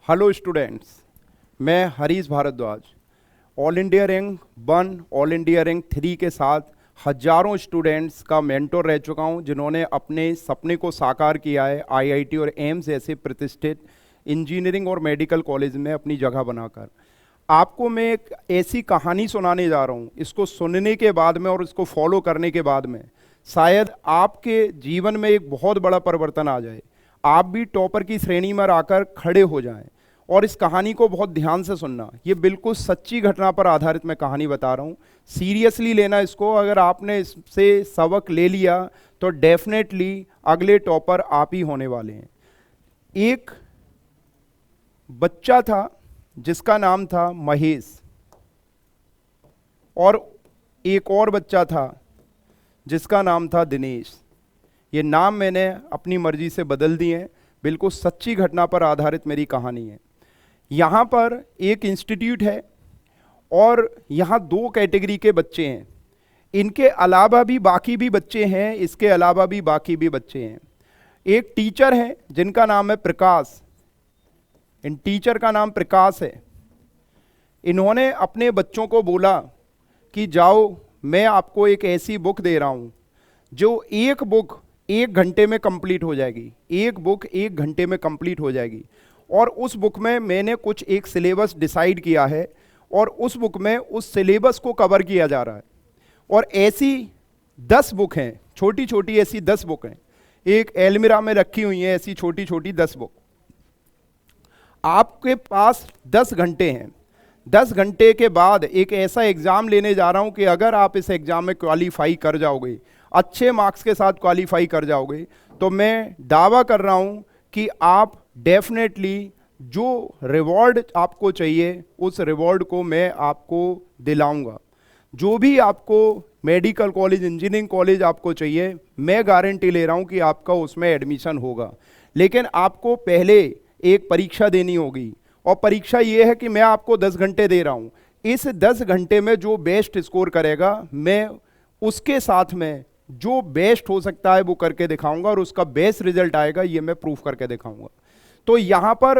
Hello students, मैं Harish Bhardwaj all India rank 1, all India rank 3 के साथ हजारों स्टूडेंट्स का मेंटोर रह चुका हूं, जिन्होंने अपने सपने को साकार किया है आईआईटी और एम्स जैसे प्रतिष्ठित इंजीनियरिंग और मेडिकल कॉलेज में अपनी जगह बनाकर। आपको मैं एक ऐसी कहानी सुनाने जा रहा हूं। इसको सुनने के बाद में और इसको फॉलो करने के बाद में शायद आपके जीवन में एक बहुत बड़ा परिवर्तन आ जाए, आप भी टॉपर की श्रेणी में आकर खड़े हो जाएं। और इस कहानी को बहुत ध्यान से सुनना, ये बिल्कुल सच्ची घटना पर आधारित मैं कहानी बता रहा हूँ। सीरियसली लेना इसको। अगर आपने इससे सबक ले लिया तो डेफिनेटली अगले टॉपर आप ही होने वाले हैं। एक बच्चा था जिसका नाम था महेश, और एक और बच्चा था जिसका नाम था दिनेश। ये नाम मैंने अपनी मर्जी से बदल दिए हैं, बिल्कुल सच्ची घटना पर आधारित मेरी कहानी है। यहाँ पर एक इंस्टीट्यूट है और यहाँ 2 कैटेगरी के बच्चे हैं। इनके अलावा भी बाकी भी बच्चे हैं, इसके अलावा भी बाकी भी बच्चे हैं। एक टीचर है जिनका नाम है प्रकाश। इन टीचर का नाम प्रकाश है। इन्होंने अपने बच्चों को बोला कि जाओ, मैं आपको एक ऐसी बुक दे रहा हूँ जो एक बुक 1 घंटे में कंप्लीट हो जाएगी। एक बुक 1 घंटे में कंप्लीट हो जाएगी। और उस बुक में मैंने कुछ एक सिलेबस डिसाइड किया है और उस बुक में उस सिलेबस को कवर किया जा रहा है। और ऐसी 10 बुक हैं, छोटी छोटी ऐसी 10 बुक हैं, एक अलमीरा में रखी हुई हैं, ऐसी छोटी छोटी 10 बुक। आपके पास 10 घंटे हैं। 10 घंटे के बाद एक ऐसा एग्ज़ाम लेने जा रहा हूं कि अगर आप इस एग्ज़ाम में क्वालिफाई कर जाओगे, अच्छे मार्क्स के साथ क्वालिफाई कर जाओगे, तो मैं दावा कर रहा हूं कि आप डेफिनेटली जो रिवॉर्ड आपको चाहिए उस रिवॉर्ड को मैं आपको दिलाऊंगा। जो भी आपको मेडिकल कॉलेज, इंजीनियरिंग कॉलेज आपको चाहिए, मैं गारंटी ले रहा हूं कि आपका उसमें एडमिशन होगा। लेकिन आपको पहले एक परीक्षा देनी होगी, और परीक्षा ये है कि मैं आपको 10 घंटे दे रहा हूं। इस 10 घंटे में जो बेस्ट स्कोर करेगा, मैं उसके साथ में जो बेस्ट हो सकता है वो करके दिखाऊंगा, और उसका बेस्ट रिजल्ट आएगा ये मैं प्रूफ करके दिखाऊंगा। तो यहां पर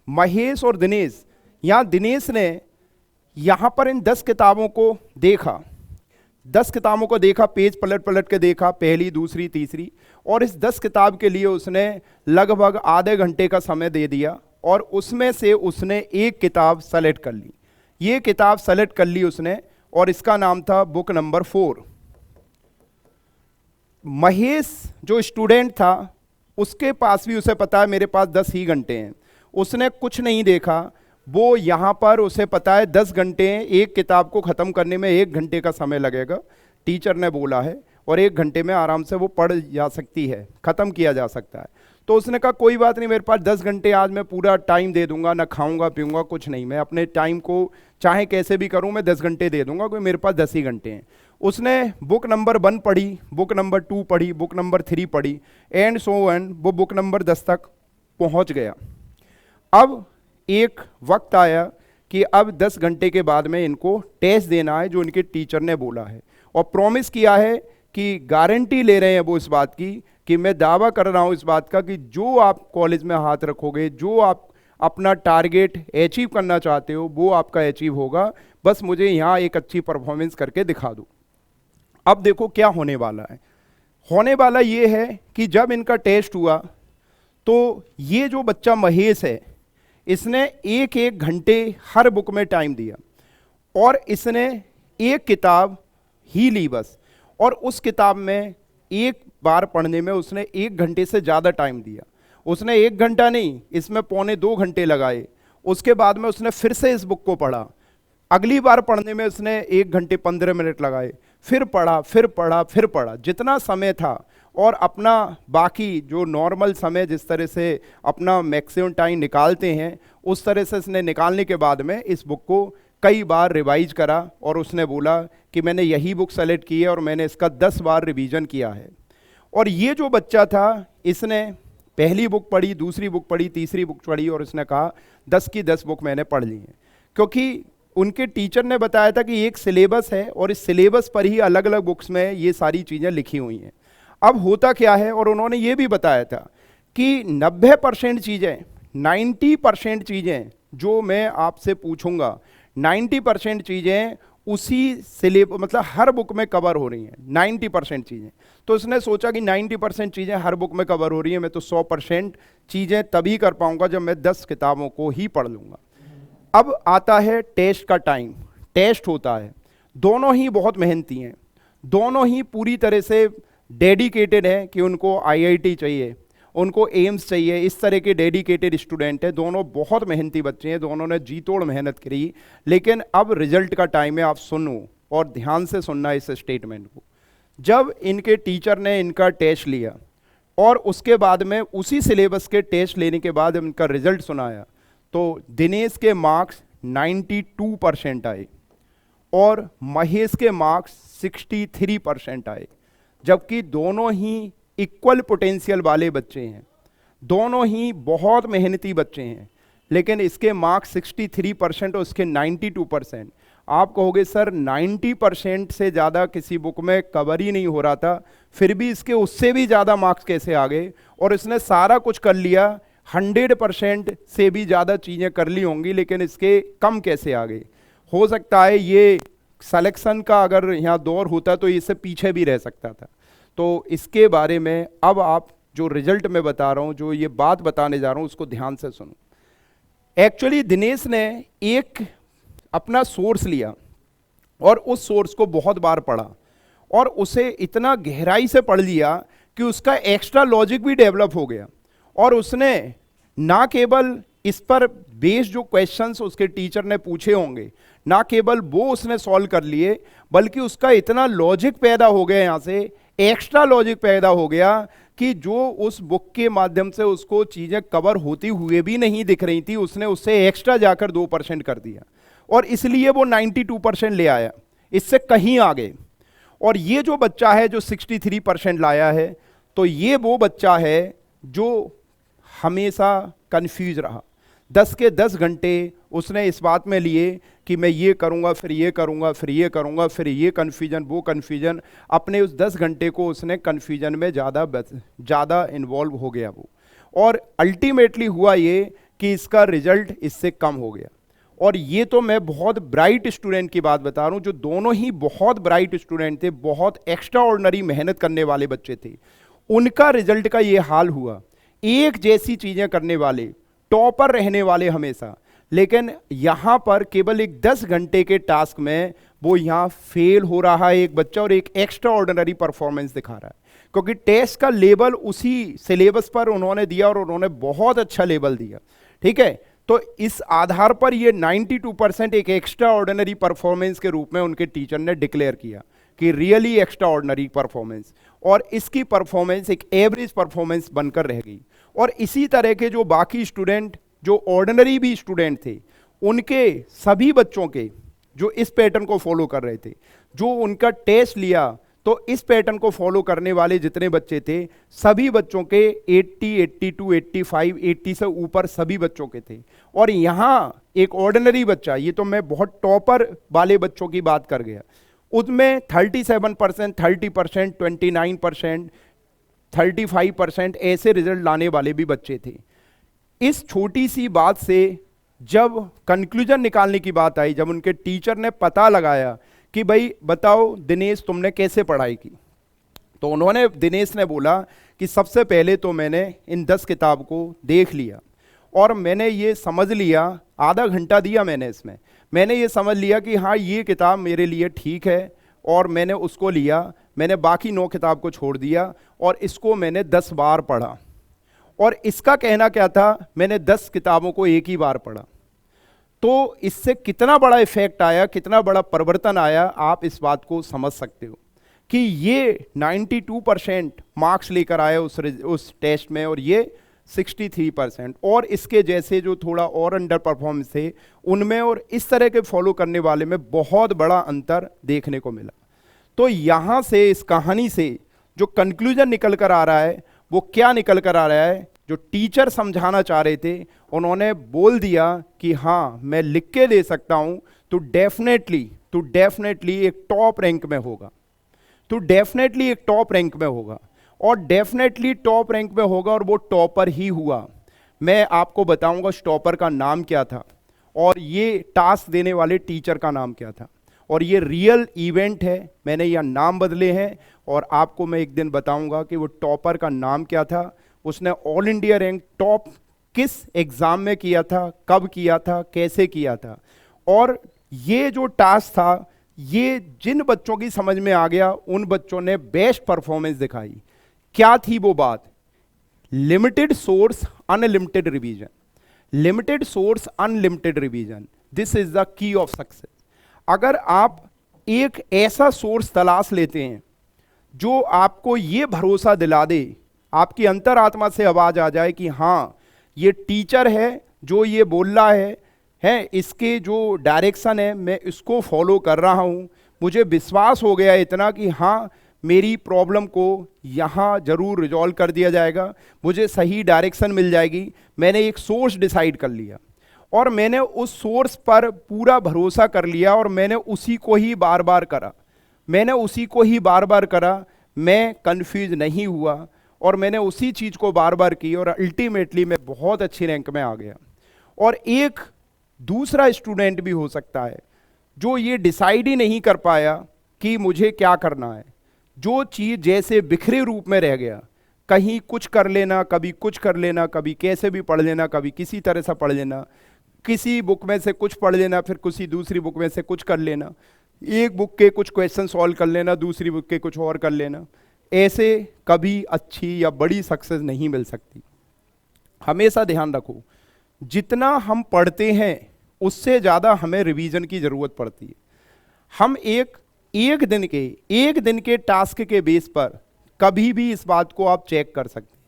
महेश और दिनेश, यहां दिनेश ने यहां पर इन 10 किताबों को देखा। 10 किताबों को देखा, पेज पलट पलट के देखा, पहली, दूसरी, तीसरी, और इस 10 किताब के लिए उसने लगभग आधे घंटे का समय दे दिया। और उसमें से उसने एक किताब सेलेक्ट कर ली। ये किताब सेलेक्ट कर ली उसने, और इसका नाम था बुक नंबर 4। महेश जो स्टूडेंट था, उसके पास भी उसे पता है मेरे पास 10 ही घंटे हैं। उसने कुछ नहीं देखा। वो यहाँ पर उसे पता है 10 घंटे हैं, एक किताब को ख़त्म करने में 1 घंटे का समय लगेगा, टीचर ने बोला है, और 1 घंटे में आराम से वो पढ़ जा सकती है, ख़त्म किया जा सकता है। तो उसने कहा कोई बात नहीं, मेरे पास 10 घंटे, आज मैं पूरा टाइम दे दूंगा, ना खाऊंगा पीऊंगा कुछ नहीं, मैं अपने टाइम को चाहे कैसे भी करूं, मैं 10 घंटे दे दूंगा, क्योंकि मेरे पास 10 ही घंटे हैं। उसने बुक नंबर 1 पढ़ी, बुक नंबर 2 पढ़ी, बुक नंबर 3 पढ़ी, एंड सो ऑन, वो बुक नंबर 10 तक पहुंच गया। अब एक वक्त आया कि अब 10 घंटे के बाद में इनको टेस्ट देना है, जो इनके टीचर ने बोला है, और प्रॉमिस किया है कि गारंटी ले रहे हैं वो इस बात की कि मैं दावा कर रहा हूं इस बात का कि जो आप कॉलेज में हाथ रखोगे, जो आप अपना टारगेट अचीव करना चाहते हो, वो आपका अचीव होगा। बस मुझे यहाँ एक अच्छी परफॉर्मेंस करके दिखा दो। अब देखो क्या होने वाला है। होने वाला ये है कि जब इनका टेस्ट हुआ तो ये जो बच्चा महेश है, इसने 1-1 घंटे हर बुक में टाइम दिया, और इसने एक किताब ही ली बस, और उस किताब में एक बार पढ़ने में उसने 1 घंटे से ज़्यादा टाइम दिया। उसने 1 घंटा नहीं, इसमें 1.25 घंटे लगाए। उसके बाद में उसने फिर से इस बुक को पढ़ा। अगली बार पढ़ने में उसने 1 घंटे 15 मिनट लगाए, फिर पढ़ा, फिर पढ़ा, फिर पढ़ा, जितना समय था। और अपना बाकी जो नॉर्मल समय, जिस तरह से अपना मैक्सिमम टाइम निकालते हैं, उस तरह से इसने निकालने के बाद में इस बुक को कई बार रिवाइज करा, और उसने बोला कि मैंने यही बुक सेलेक्ट की है और मैंने इसका 10 बार रिवीजन किया है। और ये जो बच्चा था, इसने पहली बुक पढ़ी, दूसरी बुक पढ़ी, तीसरी बुक पढ़ी, और इसने कहा 10 की 10 बुक मैंने पढ़ ली हैं। क्योंकि उनके टीचर ने बताया था कि एक सिलेबस है, और इस सिलेबस पर ही अलग अलग बुक्स में ये सारी चीज़ें लिखी हुई हैं। अब होता क्या है, और उन्होंने ये भी बताया था कि 90% चीज़ें 90% चीज़ें जो मैं आपसे पूछूंगा, 90% चीज़ें उसी सिलेबस, मतलब हर बुक में कवर हो रही हैं 90% चीज़ें। तो उसने सोचा कि 90% चीज़ें हर बुक में कवर हो रही हैं, मैं तो 100% चीज़ें तभी कर पाऊंगा जब मैं 10 किताबों को ही पढ़ लूँगा। अब आता है टेस्ट का टाइम, टेस्ट होता है। दोनों ही बहुत मेहनती हैं, दोनों ही पूरी तरह से डेडिकेटेड हैं कि उनको आईआईटी चाहिए, उनको एम्स चाहिए, इस तरह के डेडिकेटेड स्टूडेंट हैं। दोनों बहुत मेहनती बच्चे हैं, दोनों ने जी तोड़ मेहनत करी। लेकिन अब रिजल्ट का टाइम है, आप सुनो और ध्यान से सुनना इस स्टेटमेंट को। जब इनके टीचर ने इनका टेस्ट लिया और उसके बाद में उसी सिलेबस के टेस्ट लेने के बाद इनका रिजल्ट सुनाया, तो दिनेश के मार्क्स 92% आए और महेश के मार्क्स 63% आए। जबकि दोनों ही इक्वल पोटेंशियल वाले बच्चे हैं, दोनों ही बहुत मेहनती बच्चे हैं, लेकिन इसके मार्क्स 63% और इसके 92%। आप कहोगे सर 90% से ज़्यादा किसी बुक में कवर ही नहीं हो रहा था, फिर भी इसके उससे भी ज़्यादा मार्क्स कैसे आ गए? और इसने सारा कुछ कर लिया, 100% से भी ज़्यादा चीज़ें कर ली होंगी, लेकिन इसके कम कैसे आ गए? हो सकता है ये सिलेक्शन का अगर यहाँ दौर होता तो इससे पीछे भी रह सकता था। तो इसके बारे में अब आप जो रिजल्ट मैं बता रहा हूँ, जो ये बात बताने जा रहा हूँ, उसको ध्यान से सुनो। एक्चुअली दिनेश ने एक अपना सोर्स लिया और उस सोर्स को बहुत बार पढ़ा और उसे इतना गहराई से पढ़ लिया कि उसका एक्स्ट्रा लॉजिक भी डेवलप हो गया। और उसने ना केवल इस पर बेस्ड जो क्वेश्चंस उसके टीचर ने पूछे होंगे, ना केवल वो उसने सॉल्व कर लिए, बल्कि उसका इतना लॉजिक पैदा हो गया, यहाँ से एक्स्ट्रा लॉजिक पैदा हो गया कि जो उस बुक के माध्यम से उसको चीज़ें कवर होती हुए भी नहीं दिख रही थी, उसने उससे एक्स्ट्रा जाकर 2% कर दिया और इसलिए वो 92% ले आया, इससे कहीं आगे। और ये जो बच्चा है जो 63% लाया है, तो ये वो बच्चा है जो हमेशा कंफ्यूज रहा। 10 के 10 घंटे उसने इस बात में लिए कि मैं ये करूँगा, फिर ये करूँगा, फिर ये करूँगा, फिर ये कन्फ्यूजन, वो कन्फ्यूजन। अपने उस 10 घंटे को उसने कन्फ्यूजन में ज़्यादा इन्वॉल्व हो गया वो, और अल्टीमेटली हुआ ये कि इसका रिजल्ट इससे कम हो गया। और ये तो मैं बहुत ब्राइट स्टूडेंट की बात बता रहा हूँ, जो दोनों ही बहुत ब्राइट स्टूडेंट थे, बहुत एक्स्ट्रा ऑर्डिनरी मेहनत करने वाले बच्चे थे, उनका रिजल्ट का ये हाल हुआ। एक जैसी चीज़ें करने वाले, टॉपर रहने वाले हमेशा, लेकिन यहाँ पर केवल एक 10 घंटे के टास्क में वो यहाँ फेल हो रहा है एक बच्चा, और एक एक्स्ट्रा ऑर्डिनरी परफॉर्मेंस दिखा रहा है, क्योंकि टेस्ट का लेवल उसी सिलेबस पर उन्होंने दिया और उन्होंने बहुत अच्छा लेवल दिया। ठीक है, तो इस आधार पर ये 92% एक एक्स्ट्रा ऑर्डिनरी परफॉर्मेंस के रूप में उनके टीचर ने डिक्लेयर किया कि रियली एक्स्ट्रा ऑर्डिनरी परफॉर्मेंस, और इसकी परफॉर्मेंस एक एवरेज परफॉर्मेंस बनकर रह गई। और इसी तरह के जो बाकी स्टूडेंट, जो ऑर्डिनरी भी स्टूडेंट थे, उनके सभी बच्चों के जो इस पैटर्न को फॉलो कर रहे थे, जो उनका टेस्ट लिया तो इस पैटर्न को फॉलो करने वाले जितने बच्चे थे, सभी बच्चों के 80, 82, 85, 80 से ऊपर सभी बच्चों के थे। और यहाँ एक ऑर्डिनरी बच्चा, ये तो मैं बहुत टॉपर वाले बच्चों की बात कर गया, उसमें 37%, 30%, 29%, 35% ऐसे रिजल्ट लाने वाले भी बच्चे थे। इस छोटी सी बात से जब कंक्लूजन निकालने की बात आई, जब उनके टीचर ने पता लगाया कि भाई बताओ दिनेश तुमने कैसे पढ़ाई की, तो दिनेश ने बोला कि सबसे पहले तो मैंने इन 10 किताब को देख लिया और मैंने ये समझ लिया, आधा घंटा दिया मैंने इसमें, मैंने ये समझ लिया कि हाँ ये किताब मेरे लिए ठीक है, और मैंने उसको लिया। मैंने बाकी 9 किताब को छोड़ दिया और इसको मैंने 10 बार पढ़ा। और इसका कहना क्या था, मैंने 10 किताबों को एक ही बार पढ़ा। तो इससे कितना बड़ा इफेक्ट आया, कितना बड़ा परिवर्तन आया, आप इस बात को समझ सकते हो कि ये 92% मार्क्स लेकर आए उस टेस्ट में, और ये 63%। और इसके जैसे जो थोड़ा और अंडर परफॉर्मेंस थे उनमें, और इस तरह के फॉलो करने वाले में बहुत बड़ा अंतर देखने को मिला। तो यहाँ से, इस कहानी से जो कंक्लूजन निकल कर आ रहा है, वो क्या निकल कर आ रहा है, जो टीचर समझाना चाह रहे थे उन्होंने बोल दिया कि हाँ मैं लिख के दे सकता हूँ, तो डेफिनेटली एक टॉप रैंक में होगा, तो डेफिनेटली एक टॉप रैंक में होगा, और डेफिनेटली टॉप रैंक में होगा, और वो टॉपर ही हुआ। मैं आपको बताऊंगा स्टॉपर का नाम क्या था और ये टास्क देने वाले टीचर का नाम क्या था, और ये रियल इवेंट है, मैंने यह नाम बदले हैं और आपको मैं एक दिन बताऊंगा कि वो टॉपर का नाम क्या था, उसने ऑल इंडिया रैंक टॉप किस एग्जाम में किया था, कब किया था, कैसे किया था। और ये जो टास्क था, ये जिन बच्चों की समझ में आ गया उन बच्चों ने बेस्ट परफॉर्मेंस दिखाई। क्या थी वो बात? Limited source unlimited revision, limited source unlimited revision, this is the key of success. अगर आप एक ऐसा सोर्स तलाश लेते हैं जो आपको ये भरोसा दिला दे, आपकी अंतरात्मा से आवाज आ जाए कि हाँ ये टीचर है जो ये बोल रहा है इसके जो डायरेक्शन है मैं इसको फॉलो कर रहा हूँ, मुझे विश्वास हो गया इतना कि हाँ मेरी प्रॉब्लम को यहाँ जरूर रिजॉल्व कर दिया जाएगा, मुझे सही डायरेक्शन मिल जाएगी, मैंने एक सोर्स डिसाइड कर लिया और मैंने उस सोर्स पर पूरा भरोसा कर लिया और मैंने उसी को ही बार बार करा, मैंने उसी को ही बार बार करा, मैं कंफ्यूज नहीं हुआ और मैंने उसी चीज़ को बार बार की और अल्टीमेटली मैं बहुत अच्छी रैंक में आ गया। और एक दूसरा स्टूडेंट भी हो सकता है जो ये डिसाइड ही नहीं कर पाया कि मुझे क्या करना है, जो चीज़ जैसे बिखरे रूप में रह गया, कहीं कुछ कर लेना, कभी कुछ कर लेना, कभी कैसे भी पढ़ लेना, कभी किसी तरह से पढ़ लेना, किसी बुक में से कुछ पढ़ लेना, फिर किसी दूसरी बुक में से कुछ कर लेना, एक बुक के कुछ क्वेश्चन सॉल्व कर लेना, दूसरी बुक के कुछ और कर लेना, ऐसे कभी अच्छी या बड़ी सक्सेस नहीं मिल सकती। हमेशा ध्यान रखो, जितना हम पढ़ते हैं उससे ज़्यादा हमें रिवीजन की ज़रूरत पड़ती है। हम एक दिन के टास्क के बेस पर कभी भी इस बात को आप चेक कर सकते हैं।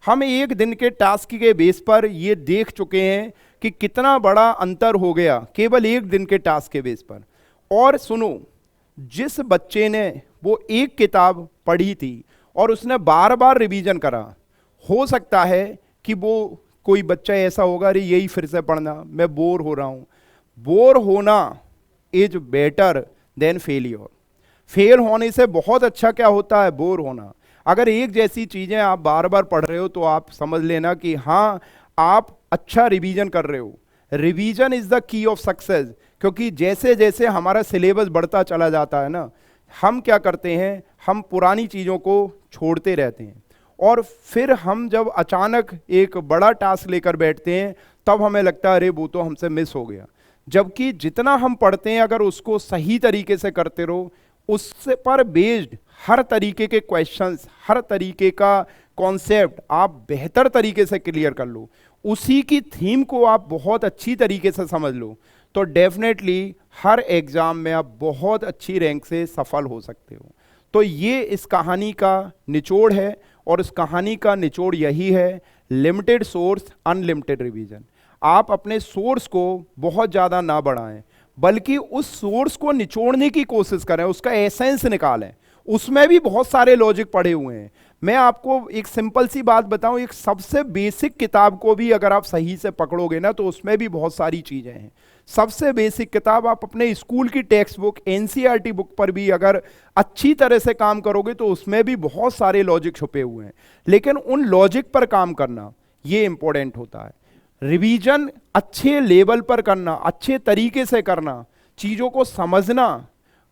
हम एक दिन के टास्क के बेस पर ये देख चुके हैं कि कितना बड़ा अंतर हो गया केवल एक दिन के टास्क के बेस पर। और सुनो, जिस बच्चे ने वो एक किताब पढ़ी थी और उसने बार बार रिवीजन करा, हो सकता है कि वो कोई बच्चा ऐसा होगा, अरे यही फिर से पढ़ना, मैं बोर हो रहा हूँ। बोर होना is better than failure. Fail होने से बहुत अच्छा क्या होता है? बोर होना। अगर एक जैसी चीज़ें आप बार बार पढ़ रहे हो तो आप समझ लेना कि हाँ आप अच्छा रिवीजन कर रहे हो। Revision is the key of success, क्योंकि जैसे जैसे हमारा सिलेबस बढ़ता चला जाता है ना, हम क्या करते हैं, हम पुरानी चीज़ों को छोड़ते रहते हैं और फिर हम जब अचानक एक बड़ा टास्क लेकर बैठते हैं तब हमें लगता है अरे वो तो हमसे मिस हो गया। जबकि जितना हम पढ़ते हैं अगर उसको सही तरीके से करते रहो, उससे पर बेस्ड हर तरीके के क्वेश्चंस, हर तरीके का कॉन्सेप्ट आप बेहतर तरीके से क्लियर कर लो, उसी की थीम को आप बहुत अच्छी तरीके से समझ लो, तो डेफिनेटली हर एग्जाम में आप बहुत अच्छी रैंक से सफल हो सकते हो। तो ये इस कहानी का निचोड़ है और इस कहानी का निचोड़ यही है, लिमिटेड सोर्स अनलिमिटेड रिवीजन। आप अपने सोर्स को बहुत ज़्यादा ना बढ़ाएं, बल्कि उस सोर्स को निचोड़ने की कोशिश करें, उसका एसेंस निकालें। उसमें भी बहुत सारे लॉजिक पड़े हुए हैं। मैं आपको एक सिंपल सी बात बताऊं, एक सबसे बेसिक किताब को भी अगर आप सही से पकड़ोगे ना तो उसमें भी बहुत सारी चीज़ें हैं। सबसे बेसिक किताब आप अपने स्कूल की टेक्स्ट बुक, एनसीईआरटी बुक पर भी अगर अच्छी तरह से काम करोगे तो उसमें भी बहुत सारे लॉजिक छुपे हुए हैं, लेकिन उन लॉजिक पर काम करना ये इंपॉर्टेंट होता है। रिवीजन अच्छे लेवल पर करना, अच्छे तरीके से करना, चीज़ों को समझना,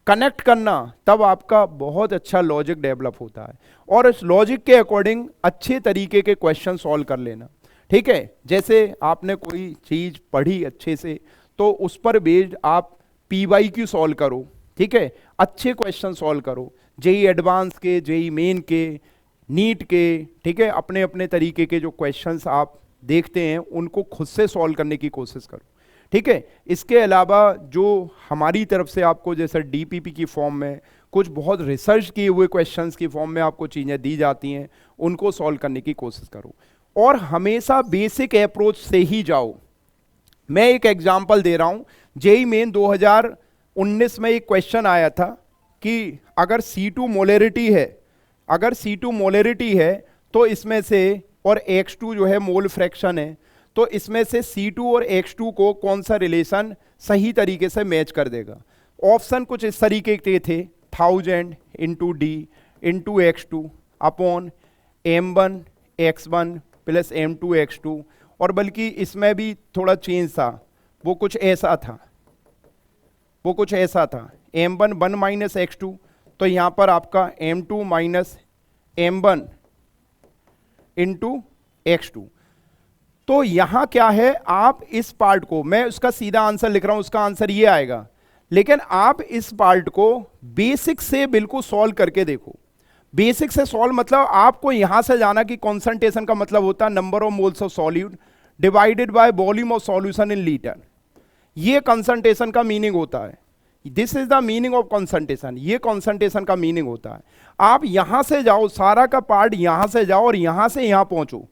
कनेक्ट करना, तब आपका बहुत अच्छा लॉजिक डेवलप होता है और इस लॉजिक के अकॉर्डिंग अच्छे तरीके के क्वेश्चन सॉल्व कर लेना। ठीक है, जैसे आपने कोई चीज़ पढ़ी अच्छे से तो उस पर बेस्ड आप PYQ सॉल्व करो, ठीक है, अच्छे क्वेश्चन सॉल्व करो, जेई एडवांस के, जेई मेन के, नीट के, ठीक है, अपने अपने तरीके के जो क्वेश्चंस आप देखते हैं उनको खुद से सॉल्व करने की कोशिश करो। ठीक है, इसके अलावा जो हमारी तरफ से आपको जैसे DPP की फॉर्म में कुछ बहुत रिसर्च किए हुए क्वेश्चंस की फॉर्म में आपको चीज़ें दी जाती हैं, उनको सॉल्व करने की कोशिश करो और हमेशा बेसिक अप्रोच से ही जाओ। मैं एक एग्जांपल दे रहा हूं, जेई मेन 2019 में एक क्वेश्चन आया था कि अगर C2 मोलरिटी है, अगर C2 मोलरिटी है तो इसमें से, और X2 जो है मोल फ्रैक्शन है, तो इसमें से C2 और X2 को कौन सा रिलेशन सही तरीके से मैच कर देगा। ऑप्शन कुछ इस तरीके के थे, 1000 × D × X2 upon M1 X1 plus M2 X2, और बल्कि इसमें भी थोड़ा चेंज था, वो कुछ ऐसा था, वो कुछ ऐसा था m1 1 माइनस x2, तो यहां पर आपका m2 minus m1 into x2। तो यहां क्या है, आप इस पार्ट को, मैं उसका सीधा आंसर लिख रहा हूं, उसका आंसर ये आएगा, लेकिन आप इस पार्ट को बेसिक से बिल्कुल सॉल्व करके देखो। बेसिक से सॉल्व मतलब आपको यहां से जाना कि कॉन्सेंट्रेशन का मतलब होता है number of moles of solute divided by volume of solution in litre. ये कंसंट्रेशन का मीनिंग होता है, this is the meaning of concentration, ये कंसंट्रेशन का मीनिंग होता है। आप यहां से जाओ, सारा का पार्ट यहां से जाओ और यहां से यहां पहुंचो,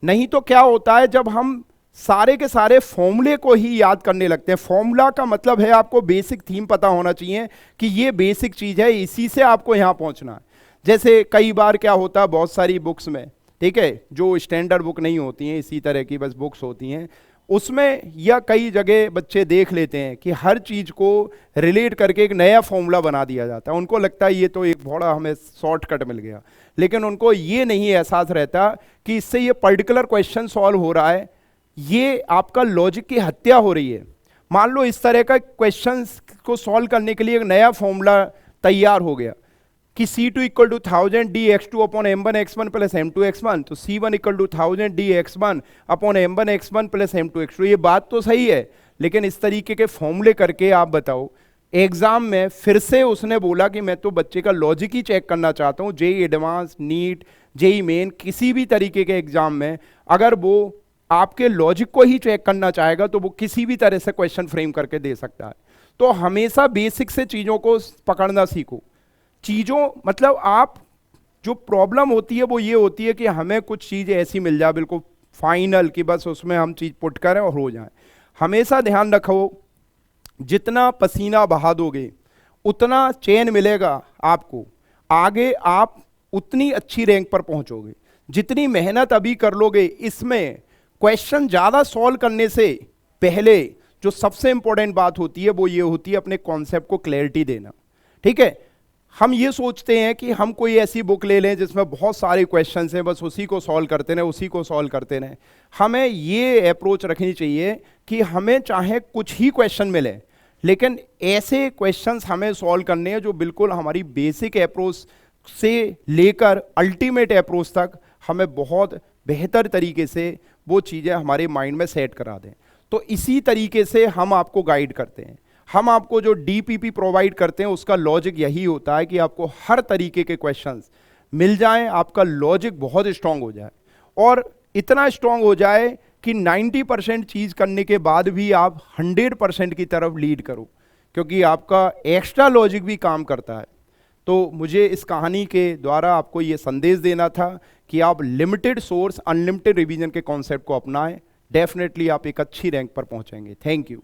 नहीं तो क्या होता है जब हम सारे के सारे फॉर्मूले को ही याद करने लगते हैं। फॉर्मूला का मतलब है आपको बेसिक थीम पता होना चाहिए कि ये बेसिक चीज है, इसी से आपको यहां पहुंचना है। जैसे कई बार क्या होता है बहुत सारी बुक्स में, ठीक है, जो स्टैंडर्ड बुक नहीं होती हैं, इसी तरह की बस बुक्स होती हैं, उसमें या कई जगह बच्चे देख लेते हैं कि हर चीज को रिलेट करके एक नया फॉर्मूला बना दिया जाता है। उनको लगता है ये तो एक बड़ा हमें शॉर्टकट मिल गया, लेकिन उनको ये नहीं एहसास रहता कि इससे ये पर्टिकुलर क्वेश्चन सॉल्व हो रहा है, ये आपका लॉजिक की हत्या हो रही है। मान लो इस तरह का क्वेश्चन को सॉल्व करने के लिए एक नया फॉर्मूला तैयार हो गया कि C2 equal to 1000 dx2 upon m1 x1 plus m2 x1, तो C1 equal to 1000 dx1 upon m1 x1 plus m2 x2। ये बात तो सही है, लेकिन इस तरीके के फॉर्मूले करके आप बताओ, एग्जाम में फिर से उसने बोला कि मैं तो बच्चे का लॉजिक ही चेक करना चाहता हूँ। JEE advance, NEET, JEE main, किसी भी तरीके के एग्जाम में अगर वो आपके लॉजिक को ही चेक करना चाहेगा तो वो किसी भी तरह से क्वेश्चन फ्रेम करके दे सकता है। तो हमेशा बेसिक से चीजों को पकड़ना सीखो। चीजों मतलब आप जो प्रॉब्लम होती है वो ये होती है कि हमें कुछ चीज ऐसी मिल जाए बिल्कुल फाइनल कि बस उसमें हम चीज पुट करें और हो जाए। हमेशा ध्यान रखो, जितना पसीना बहा दोगे उतना चैन मिलेगा आपको, आगे आप उतनी अच्छी रैंक पर पहुंचोगे। जितनी मेहनत अभी कर लोगे, इसमें क्वेश्चन ज्यादा सॉल्व करने से पहले जो सबसे इंपॉर्टेंट बात होती है वो ये होती है अपने कॉन्सेप्ट को क्लैरिटी देना। ठीक है, हम ये सोचते हैं कि हम कोई ऐसी बुक ले लें जिसमें बहुत सारे क्वेश्चंस हैं, बस उसी को सॉल्व करते रहें, उसी को सॉल्व करते रहें। हमें ये अप्रोच रखनी चाहिए कि हमें चाहे कुछ ही क्वेश्चन मिले, लेकिन ऐसे क्वेश्चंस हमें सॉल्व करने हैं जो बिल्कुल हमारी बेसिक अप्रोच से लेकर अल्टीमेट अप्रोच तक हमें बहुत बेहतर तरीके से वो चीज़ें हमारे माइंड में सेट करा दें। तो इसी तरीके से हम आपको गाइड करते हैं। हम आपको जो डीपीपी प्रोवाइड करते हैं उसका लॉजिक यही होता है कि आपको हर तरीके के क्वेश्चंस मिल जाएं, आपका लॉजिक बहुत स्ट्रांग हो जाए और इतना स्ट्रांग हो जाए कि 90% चीज़ करने के बाद भी आप 100% की तरफ लीड करो, क्योंकि आपका एक्स्ट्रा लॉजिक भी काम करता है। तो मुझे इस कहानी के द्वारा आपको ये संदेश देना था कि आप लिमिटेड सोर्स अनलिमिटेड रिवीजन के कॉन्सेप्ट को अपनाएं, डेफिनेटली आप एक अच्छी रैंक पर पहुंचेंगे। Thank you.